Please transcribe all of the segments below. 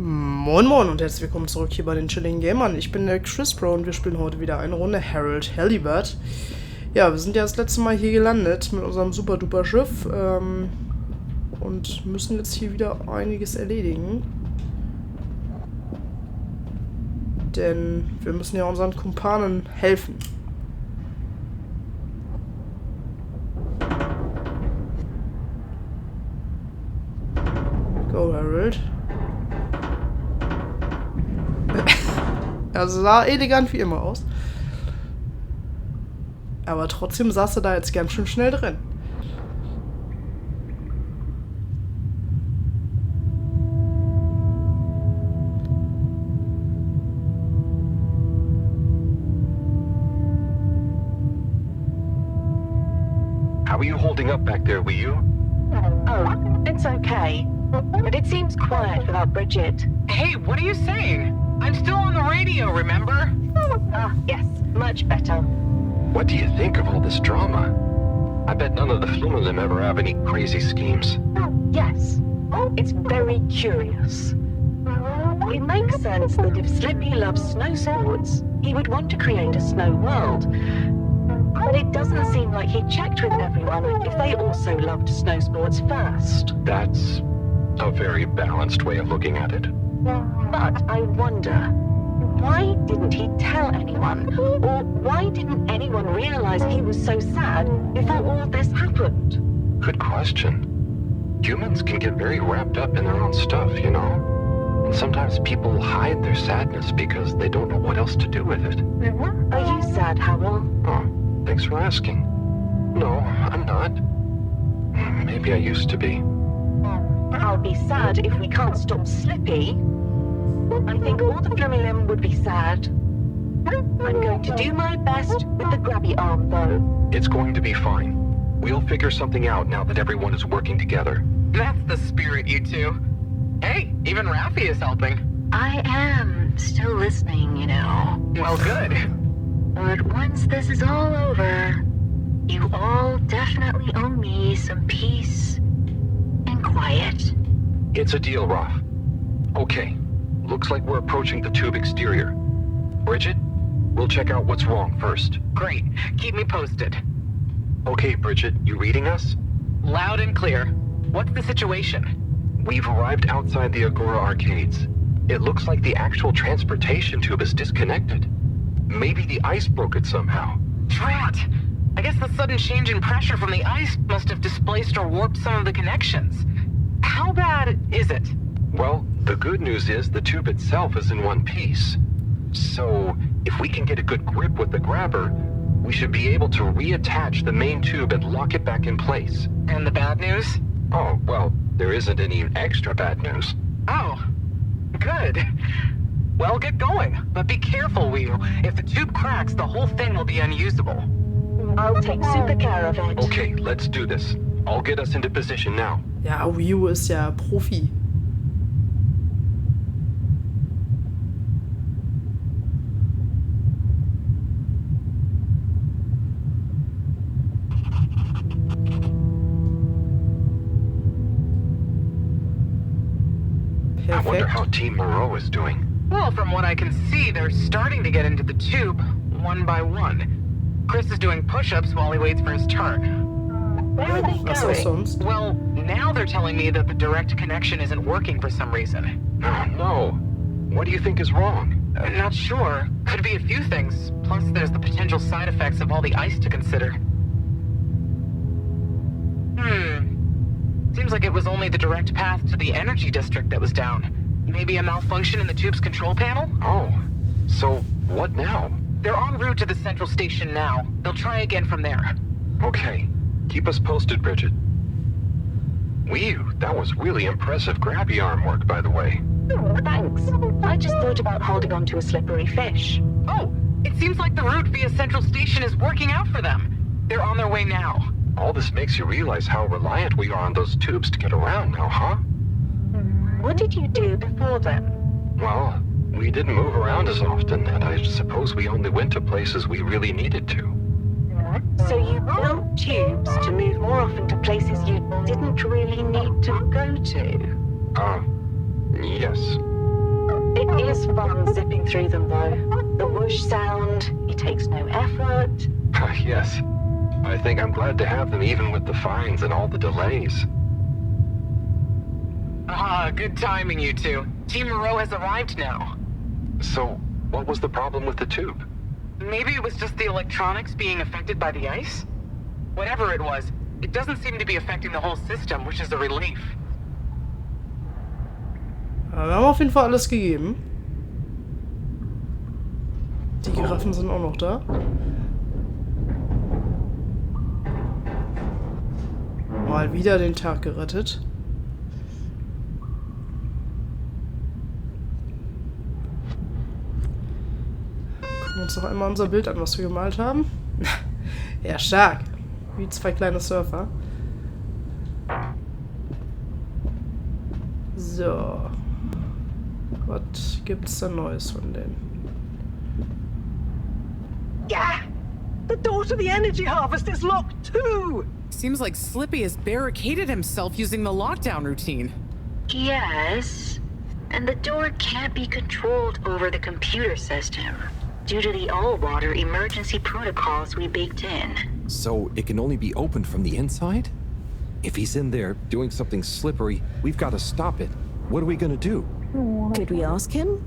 Moin Moin und herzlich willkommen zurück hier bei den Chilligen Gamern. Ich bin der ChrisBro und wir spielen heute wieder eine Runde Halibut. Ja, wir sind ja das letzte Mal hier gelandet mit unserem super duper Schiff und müssen jetzt hier wieder einiges erledigen. Denn wir müssen ja unseren Kumpanen helfen. Go, Harold. Also sah elegant wie immer aus. Aber trotzdem saß er da jetzt ganz schön schnell drin. How are you holding up back there, were you? Oh, it's okay. But it seems quiet without Bridget. Hey, what are you saying? I'm still on the radio, remember? Ah, yes, much better. What do you think of all this drama? I bet none of the flume of them ever have any crazy schemes. Yes, it's very curious. It makes sense that if Slippie loves snow sports, he would want to create a snow world. But it doesn't seem like he checked with everyone if they also loved snow sports first. That's a very balanced way of looking at it. But I wonder, why didn't he tell anyone? Or why didn't anyone realize he was so sad before all this happened? Good question. Humans can get very wrapped up in their own stuff, you know? And sometimes people hide their sadness because they don't know what else to do with it. Are you sad, Howell? Oh, thanks for asking. No, I'm not. Maybe I used to be. I'll be sad if we can't stop Slippie. I think all the Flumilim would be sad. I'm going to do my best with the grabby arm, though. It's going to be fine. We'll figure something out now that everyone is working together. That's the spirit, you two. Hey, even Raffi is helping. I am still listening, you know. Well, good. But once this is all over, you all definitely owe me some peace and quiet. It's a deal, Raph. Okay, looks like we're approaching the tube exterior. Bridget, we'll check out what's wrong first. Great. Keep me posted. Okay, Bridget, you reading us? Loud and clear. What's the situation? We've arrived outside the Agora arcades. It looks like the actual transportation tube is disconnected. Maybe the ice broke it somehow. Drat! I guess the sudden change in pressure from the ice must have displaced or warped some of the connections. How bad is it? Well, the good news is the tube itself is in one piece. So, if we can get a good grip with the grabber, we should be able to reattach the main tube and lock it back in place. And the bad news? Oh, well, there isn't any extra bad news. Oh, good. Well, get going, but be careful, Wheel. If the tube cracks, the whole thing will be unusable. I'll take super care of it. Okay, let's do this. I'll get us into position now. Ja, Wii ist ja Profi. I wonder Perfekt. how Team Moreau is doing. Well, from what I can see, they're starting to get into the tube, one by one. Chris is doing push-ups while he waits for his turn. Where are they Was auch going? sonst? Well, now they're telling me that the direct connection isn't working for some reason. Oh, no. What do you think is wrong? Not sure. Could be a few things. Plus, there's the potential side effects of all the ice to consider. Seems like it was only the direct path to the energy district that was down. Maybe a malfunction in the tube's control panel? Oh, so what now? They're en route to the central station now. They'll try again from there. Okay, keep us posted, Bridget. Whew, that was really impressive grabby arm work, by the way. Oh, thanks. I just thought about holding on to a slippery fish. Oh, it seems like the route via central station is working out for them. They're on their way now. All this makes you realize how reliant we are on those tubes to get around now, huh? What did you do before then? Well, we didn't move around as often, and I suppose we only went to places we really needed to. So you built tubes to move more often to places you didn't really need to go to? Yes. serious fun zipping through them, though. The whoosh sound, it takes no effort. Yes. I think I'm glad to have them even with the fines and all the delays. Ah, good timing, you two. Team Moreau has arrived now. So, what was the problem with the tube? Maybe it was just the electronics being affected by the ice? Whatever it was, it doesn't seem to be affecting the whole system, which is a relief. Ja, wir haben auf jeden Fall alles gegeben. Die Giraffen sind auch noch da. Mal wieder den Tag gerettet. Gucken wir uns noch einmal unser Bild an, was wir gemalt haben. Ja, stark. Wie zwei kleine Surfer. So. Was gibt's da Neues von denen? Yeah! The door to the energy harvest is locked too! Seems like Slippie has barricaded himself using the lockdown routine. Yes, and the door can't be controlled over the computer system due to the all-water emergency protocols we baked in. So it can only be opened from the inside? If he's in there doing something slippery, we've got to stop it. What are we gonna do? Could we ask him?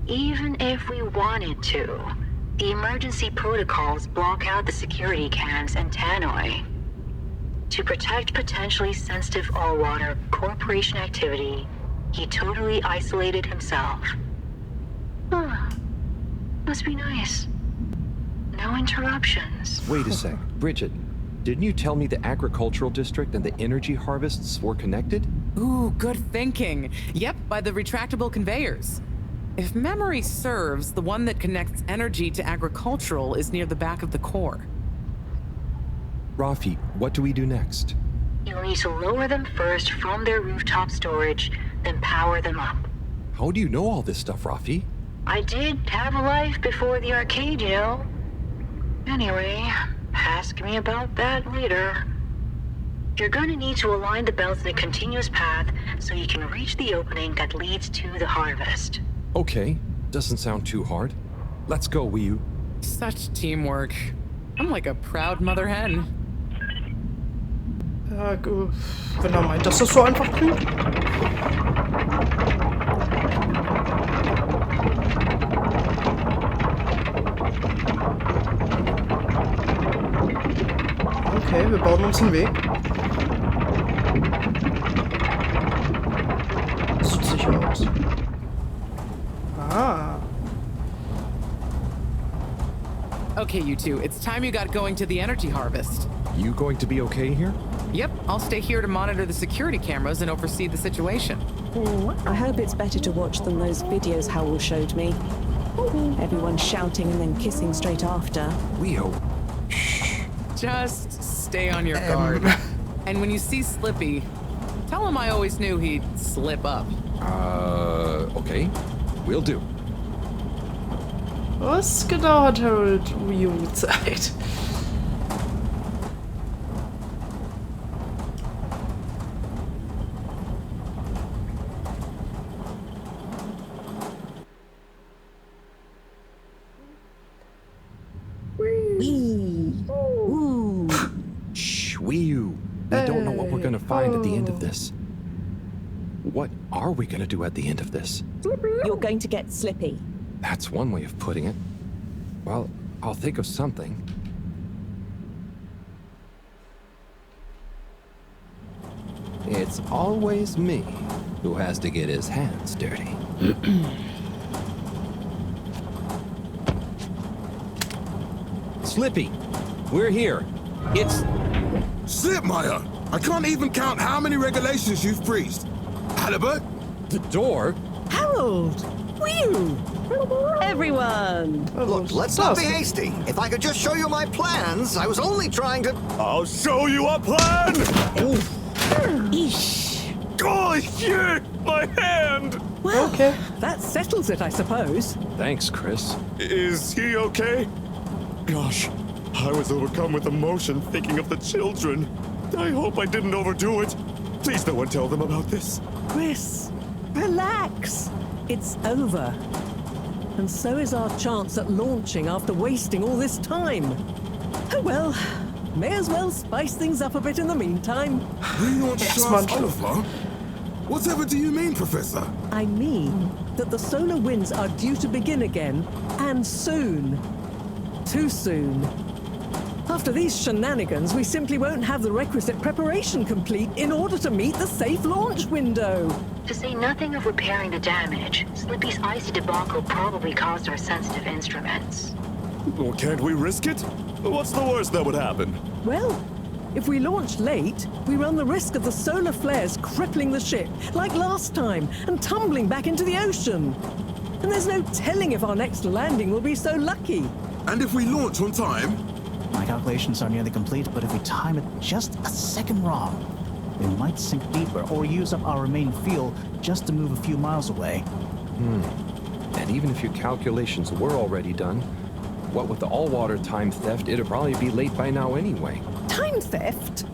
Even if we wanted to, the emergency protocols block out the security cams and tannoy. To protect potentially sensitive all-water corporation activity, he totally isolated himself. Must be nice. No interruptions. Wait a sec. Bridget, didn't you tell me the agricultural district and the energy harvests were connected? Ooh, good thinking. Yep, by the retractable conveyors. If memory serves, the one that connects energy to agricultural is near the back of the core. Rafi, what do we do next? You'll need to lower them first from their rooftop storage, then power them up. How do you know all this stuff, Rafi? I did have a life before the arcade, you know. Anyway, ask me about that later. You're going to need to align the belts in a continuous path so you can reach the opening that leads to the harvest. Okay, doesn't sound too hard. Let's go, Wii. Such teamwork. I'm like a proud mother hen. Ja, wenn er meint, dass das so einfach klingt. Okay, wir bauen uns einen Weg. Sieht sicher aus. Ah. Okay, you two, it's time you got going to the energy harvest. You going to be okay here? Yep, I'll stay here to monitor the security cameras and oversee the situation. I hope it's better to watch than those videos Howell showed me. Everyone shouting and then kissing straight after. Wii. Just stay on your guard. And when you see Slippie, tell him I always knew he'd slip up. Okay. Will do. Was genau hat Harold Wii U gezeigt? Shh, Wii U. I don't know what we're gonna find at the end of this. What are we gonna do at the end of this? You're going to get Slippie. That's one way of putting it. Well, I'll think of something. It's always me who has to get his hands dirty. Slippie, we're here. It's... Slipmeyer! I can't even count how many regulations you've breached. Halibut? the door. Harold! Whew! Everyone! Look, let's not be hasty. If I could just show you my plans, I was only trying to... I'll show you a plan! Eesh! Holy shit! My hand! Well, Okay. that settles it, I suppose. Thanks, Chris. Is he okay? Gosh, I was overcome with emotion thinking of the children. I hope I didn't overdo it. Please no one tell them about this. Chris, relax. It's over. And so is our chance at launching after wasting all this time. Oh well, may as well spice things up a bit in the meantime. Relaunch Shaft Alpha? Whatever do you mean, Professor? I mean that the solar winds are due to begin again, and soon. Too soon. After these shenanigans, we simply won't have the requisite preparation complete in order to meet the safe launch window. To say nothing of repairing the damage, Slippie's icy debacle probably caused our sensitive instruments. Well, can't we risk it? What's the worst that would happen? Well, if we launch late, we run the risk of the solar flares crippling the ship, like last time, and tumbling back into the ocean. And there's no telling if our next landing will be so lucky. And if we launch on time? My calculations are nearly complete, but if we time it just a second wrong, we might sink deeper or use up our remaining fuel just to move a few miles away. And even if your calculations were already done, what with the all-water time theft, it'd probably be late by now anyway. Time theft?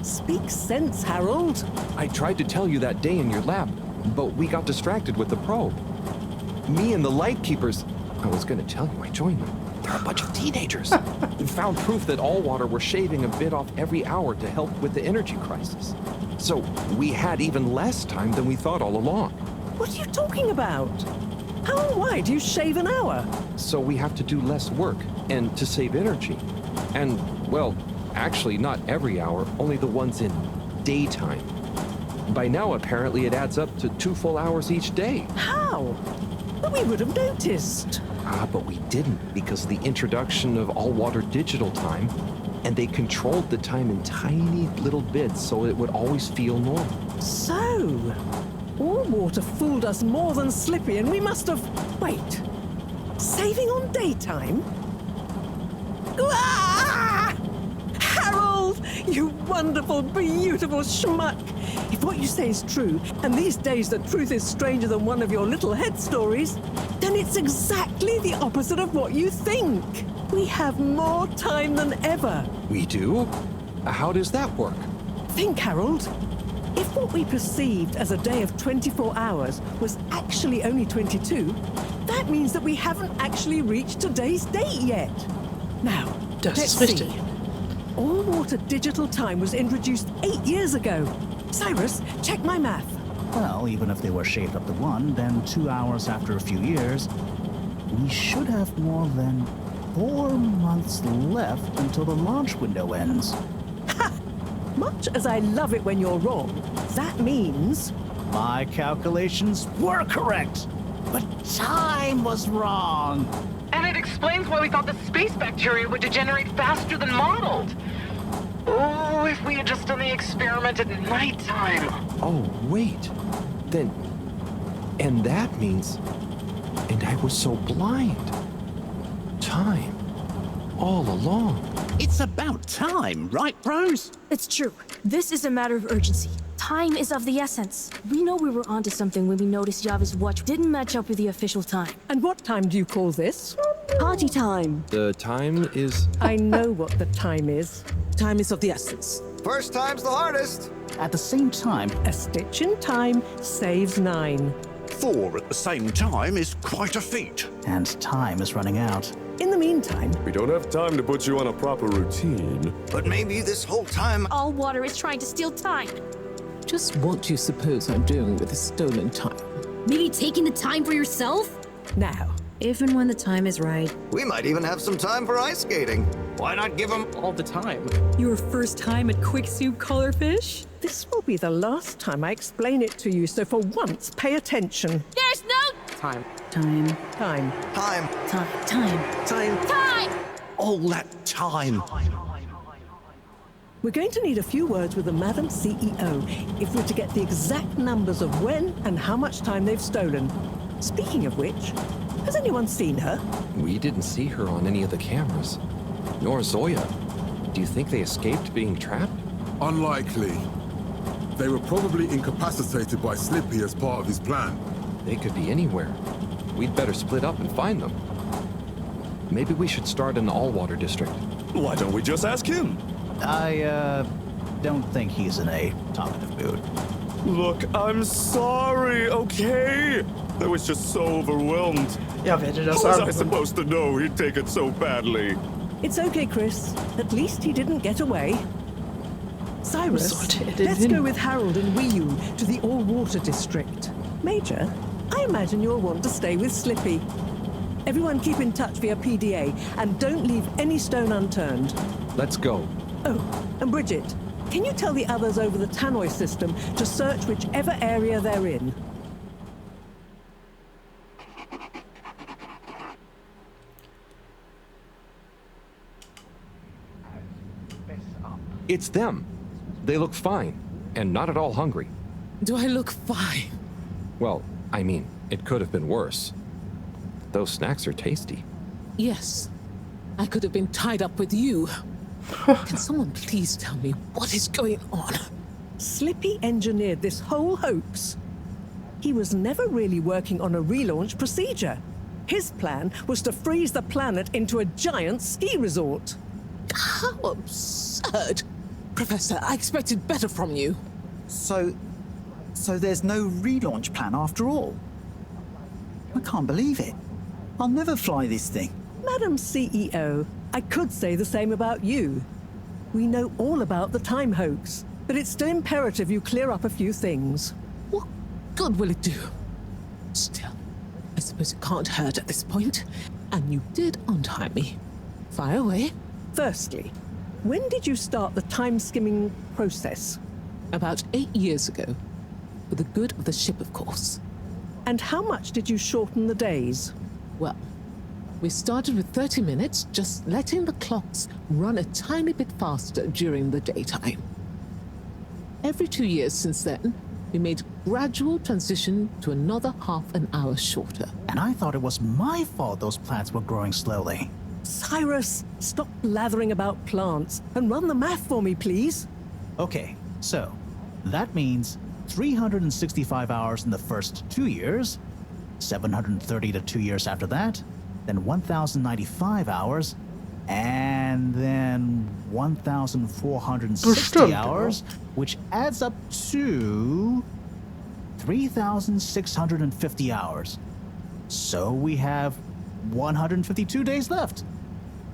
Speak sense, Harold. I tried to tell you that day in your lab, but we got distracted with the probe. Me and the Lightkeepers, I was gonna tell you I joined them. They're a bunch of teenagers. And found proof that all water were shaving a bit off every hour to help with the energy crisis. So we had even less time than we thought all along. What are you talking about? How and why do you shave an hour? So we have to do less work, and to save energy. And, well, actually not every hour, only the ones in daytime. By now, apparently, it adds up to 2 full hours each day. How? But we would have noticed. But we didn't, because of the introduction of all-water digital time, and they controlled the time in tiny little bits so it would always feel normal. So, all water fooled us more than Slippie, and we must have... Wait. Saving on daytime? Ah! Harold! You wonderful, beautiful schmuck! If what you say is true, and these days the truth is stranger than one of your little head stories, then it's exactly the opposite of what you think. We have more time than ever. We do? How does that work? Think, Harold. If what we perceived as a day of 24 hours was actually only 22, that means that we haven't actually reached today's date yet. Now, let's see. All-water digital time was introduced 8 years ago. Cyrus, check my math. Well, even if they were shaved up to 1, then 2 hours after a few years, we should have more than 4 months left until the launch window ends. Ha! Much as I love it when you're wrong, that means... My calculations were correct, but time was wrong. And it explains why we thought the space bacteria would degenerate faster than modeled. Oh, if we had just done the experiment at nighttime. Oh, wait. Then... And that means... And I was so blind. Time. All along. It's about time, right, bros? It's true. This is a matter of urgency. Time is of the essence. We know we were onto something when we noticed Java's watch didn't match up with the official time. And what time do you call this? Party time. The time is... I know what the time is. Time is of the essence. First time's the hardest. At the same time, a stitch in time saves 9. 4 at the same time is quite a feat. And time is running out. In the meantime... We don't have time to put you on a proper routine. But maybe this whole time... All water is trying to steal time. Just what do you suppose I'm doing with the stolen time? Maybe taking the time for yourself? Now, if and when the time is right. We might even have some time for ice skating. Why not give them all the time? Your first time at Quick Soup Colorfish? This will be the last time I explain it to you, so for once, pay attention. There's no... Time. Time. Time. Time. Time. Time. All that time. We're going to need a few words with the Madam CEO if we're to get the exact numbers of when and how much time they've stolen. Speaking of which, has anyone seen her? We didn't see her on any of the cameras. Nor Zoya. Do you think they escaped being trapped? Unlikely. They were probably incapacitated by Slippie as part of his plan. They could be anywhere. We'd better split up and find them. Maybe we should start in the all-water district. Why don't we just ask him? I, don't think he's in a talkative mood. Look, I'm sorry, okay? I was just so overwhelmed. Ja, wer hätte das How was sagen I können? supposed to know he'd take it so badly? It's okay, Chris. At least he didn't get away. Cyrus, sollte er denn let's hin? go with Harold and Wii-U to the all-water district. Major, I imagine you'll want to stay with Slippie. Everyone keep in touch via PDA and don't leave any stone unturned. Let's go. Oh, and Bridget, can you tell the others over the Tannoy system to search whichever area they're in? It's them. They look fine, and not at all hungry. Do I look fine? Well, I mean, it could have been worse. Those snacks are tasty. Yes. I could have been tied up with you. Can someone please tell me what is going on? Slippie engineered this whole hoax. He was never really working on a relaunch procedure. His plan was to freeze the planet into a giant ski resort. How absurd! Professor, I expected better from you. So there's no relaunch plan after all? I can't believe it. I'll never fly this thing. Madam CEO, I could say the same about you. We know all about the time hoax, but it's still imperative you clear up a few things. What good will it do? Still, I suppose it can't hurt at this point. And you did untie me. Fire away. Firstly, when did you start the time-skimming process? About 8 years ago. For the good of the ship, of course. And how much did you shorten the days? Well, we started with 30 minutes, just letting the clocks run a tiny bit faster during the daytime. Every 2 years since then, we made gradual transition to another half an hour shorter. And I thought it was my fault those plants were growing slowly. Cyrus, stop blathering about plants and run the math for me, please. Okay, so that means 365 hours in the first 2 years, 730 to 2 years after that, then 1,095 hours, and then 1,460 hours, which adds up to 3,650 hours. So we have 152 days left.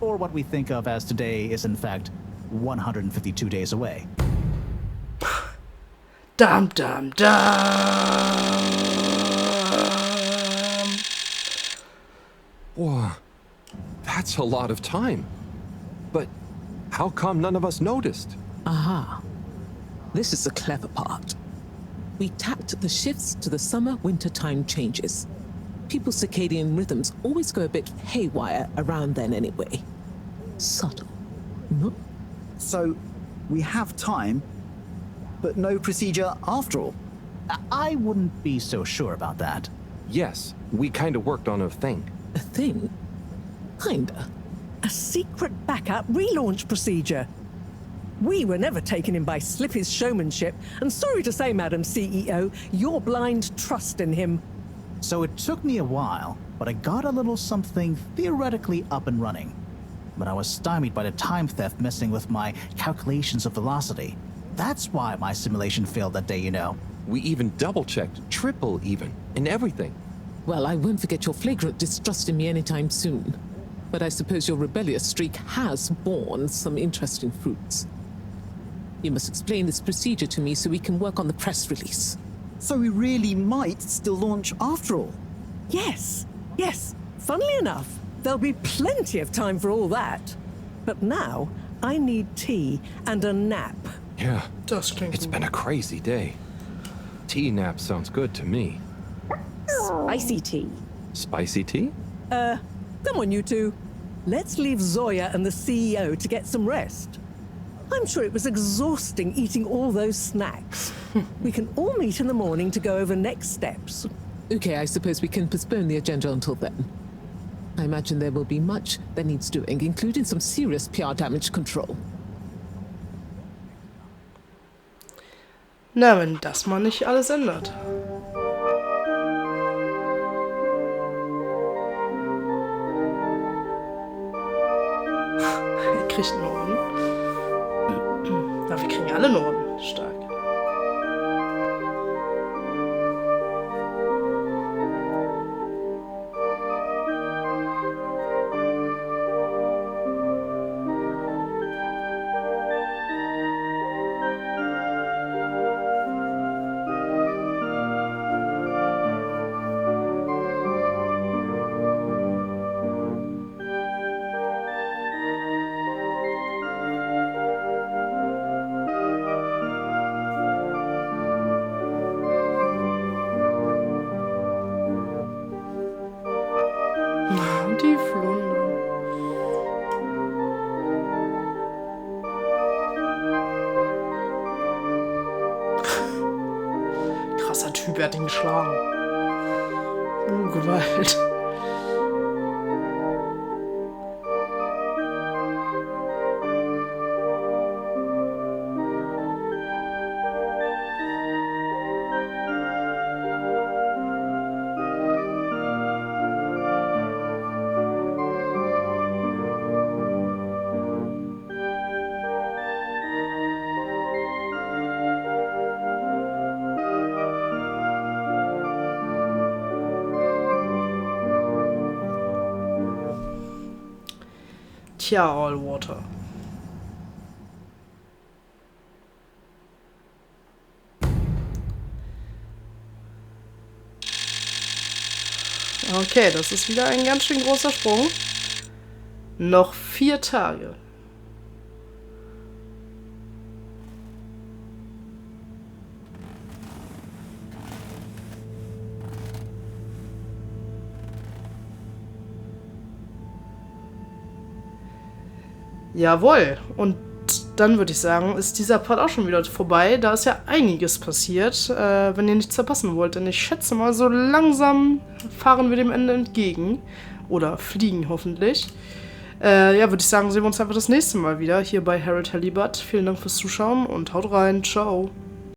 Or what we think of as today is in fact 152 days away. Dum dum dum. Whoa, that's a lot of time. But how come none of us noticed? Aha. This is the clever part. We tapped the shifts to the summer-winter time changes. People's circadian rhythms always go a bit haywire around then anyway. Subtle. No? So we have time, but no procedure after all. I wouldn't be so sure about that. Yes, we kind of worked on a thing. A thing? Kinda. A secret backup relaunch procedure. We were never taken in by Slippie's showmanship, and sorry to say, Madam CEO, your blind trust in him. So it took me a while, but I got a little something theoretically up and running. But I was stymied by the time theft messing with my calculations of velocity. That's why my simulation failed that day, you know. We even double-checked, triple even, and everything. Well, I won't forget your flagrant distrust in me anytime soon. But I suppose your rebellious streak has borne some interesting fruits. You must explain this procedure to me so we can work on the press release. So we really might still launch after all? Yes, yes. Funnily enough, there'll be plenty of time for all that. But now, I need tea and a nap. Yeah, Das klingt it's gut. been a crazy day. Tea nap sounds good to me. Spicy tea. Spicy tea? Come on, you two. Let's leave Zoya and the CEO to get some rest. I'm sure it was exhausting eating all those snacks. We can all meet in the morning to go over next steps. Okay, I suppose we can postpone the agenda until then. I imagine there will be much that needs doing, including some serious PR damage control. Na, wenn das mal nicht alles ändert. Er kriegt einen Orden. Na, wir kriegen alle einen Orden. Stark. werde ihn geschlagen. Gewalt. Tja, all water. Okay, das ist wieder ein ganz schön großer Sprung. Noch 4 Tage. Jawohl. Und dann würde ich sagen, ist dieser Part auch schon wieder vorbei. Da ist ja einiges passiert, wenn ihr nichts verpassen wollt. Denn ich schätze mal, so langsam fahren wir dem Ende entgegen. Oder fliegen hoffentlich. Ja, würde ich sagen, sehen wir uns einfach das nächste Mal wieder hier bei Halibut. Vielen Dank fürs Zuschauen und haut rein. Ciao.